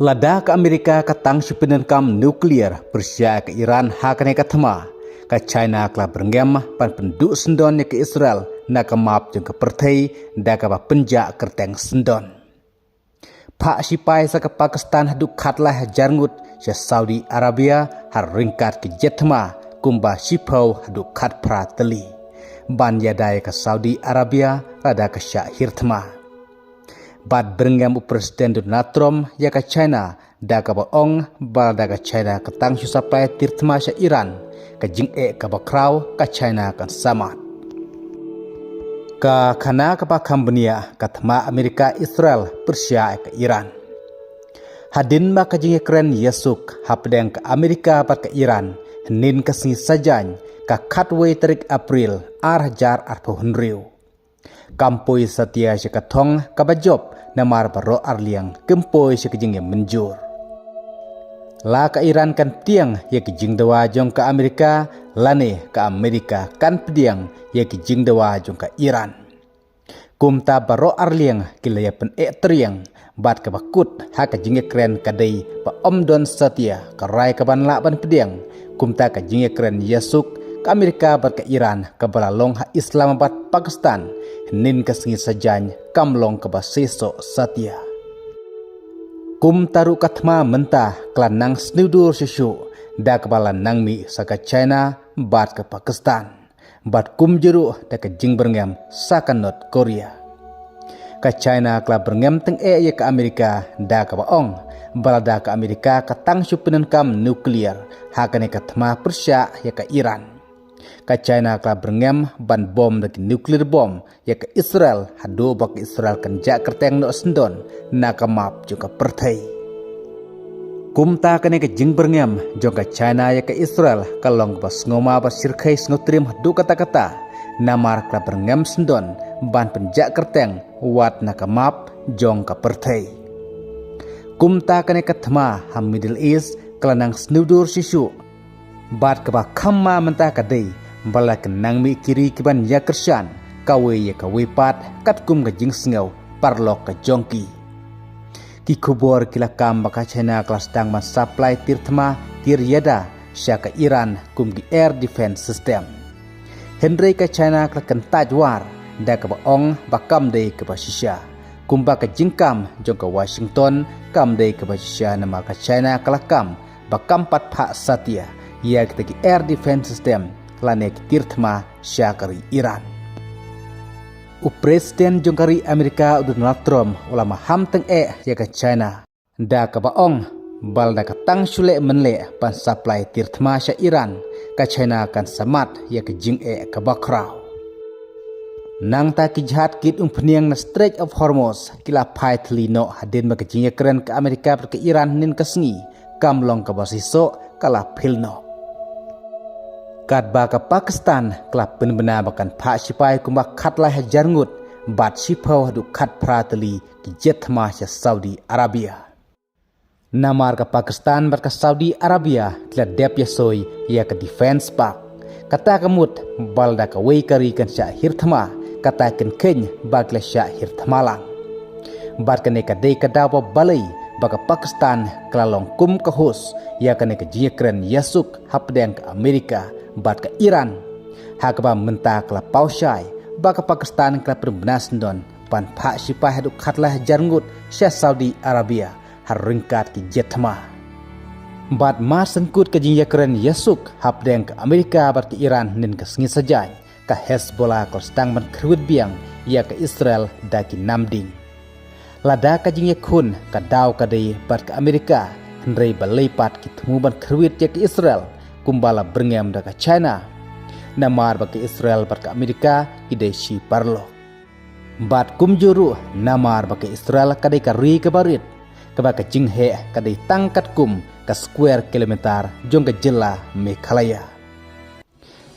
Lada ke Amerika katang syupinan kam nuklear Persia ke Iran hakane katama ke China kala berengem pan penduk sendon ke Israel nak map jeng ke pertai da ke penjak kerteng sendon. Pak sipai sa ke Pakistan haduk katlah jarngut ke Saudi Arabia har ringkat ke jetma kumba sipau haduk kat prateli. Ban yadai ke Saudi Arabia rada ke syahir tma. Bad berengam Presiden Donald Trump ya ke China da ke baong bal da ke China ketang susapai tirtma sya Iran ke jing'e ke bakrau ke China kan samat. Ke kana ke pakambenia ke tma Amerika Israel Persia ke Iran. Hadin ma ke jing'e keren Yesuk hapdeng ke Amerika pat ke Iran henin ke sengi sajany ke katway tarik April arjar arpohun riu. Kampoi setia si katong kabajob namar baro arliang kempoi si kejing yang menjur. La ke Iran kan tiang ya kejing dawa jong ke Amerika, lane ke Amerika kan pediang ya kejing dawa jong ke Iran. Kumta baro arliang kilaya pen teriang bat ke bakut ha kejing keren kadai pa omdon setia ke rai ke ban la ban pediang kumta kejing keren Yesuk ke Amerika bat ke Iran ke balalong ha Islamabad Pakistan nin ke sengi sajany kamlong ke baseso satia. Kum taru katma mentah kelanang snudur susu da ke balan nangmi saka China bat ke Pakistan bat kum jeru da ke jing berngam saka North Korea. Ke China kela berngam teng ya ke Amerika da ke baong balada ke Amerika katang syupinan kam nuklear hakane katma Persia ya ke Iran. Ke China kela berngam ban bom dari nuklear bom ya ke Israel hado bak Israel kan jak kerteng no sendon nakamap juga pertai. Kumta kene ke jing berngam jong ke China ya ke Israel kalong bas ngoma bas sirkai snotrim hado kata-kata namar kela berngam sendon ban penjak kerteng wat nakamap jong ke pertai. Kumta kene ke thma ham Middle East kelanang snudur sisu bat ke ba khamma mentah kadai bala kenang mi kiri kiban ya kersan kawe ya kawe pat kat kum ke jing sengau parlok ke jongki ki kubor kila kam baka China kelas dang man supply tirtma tir yada sya ke Iran kum di air defense system Henry ke China kelakan tajwar da ke baong bakam dei ke basisya kumba ke jingkam jong ke Washington kam dei ke basisya nama ke China kelakam bakam pat pak satia ya ke air defense system lanek tirtma syakari Iran. Presiden jongkari Amerika Donald Trump ulama ham teng ya ke China da ke baong bal da ke tang sule menle pan supply tirtma sya Iran ke China kan samat ya ke jing ke bakrau. Nang ta ki jahat kit peniang na Strait of Hormuz kila pai thlino hadin ma ke jing keren ke Amerika ke Iran nin ke sengi kamlong ke basiso kala pilno. Kat ba ke Pakistan kelap benar bahkan pak sipai kumbak katlah jarngut bat sipau hadu kat prateli ki jetma sya Saudi Arabia. Namar ke Pakistan bat ke Saudi Arabia kila dep yasoi ya ke defense park. Kata kemut balda ke wei kari kan sya hirtma kata ken keny bagla sya hirtmalang. Bat kene ka dei ka dawa balai baka Pakistan kelalong kum ke hus ya kene ke jikren Yesuk hapdeng ke Amerika bat ke Iran hakba mentah kela pausyai baka Pakistan kela perbenas don pan pak sipai haduk katlah jarngut sya Saudi Arabia har ringkat ki jetma bat mas sengkut ke jingya keren Yesuk hapdeng ke Amerika bat ke Iran nin ke sengi sajai ke Hezbollah kol stang man kerwit biang ya ke Israel daki namding lada ka jingya kun ka daw kadai bat ke Amerika hendrai balai pat ki temu ban kerwit ya ke Israel kumbala berngam daga China namar bagi Israel bat ke Amerika idai si parlo bat kumjuru namar bagi Israel kadai kari ke barit ke baka jinghe kadai tangkat kum ke square kilometer jong ke jela Meghalaya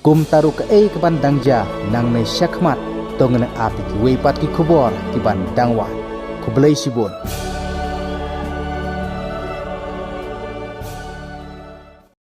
kum taru ke ke bandangja nang nei syakmat tongen api ki weipat ki kubor ki bandangwan kubelai sibun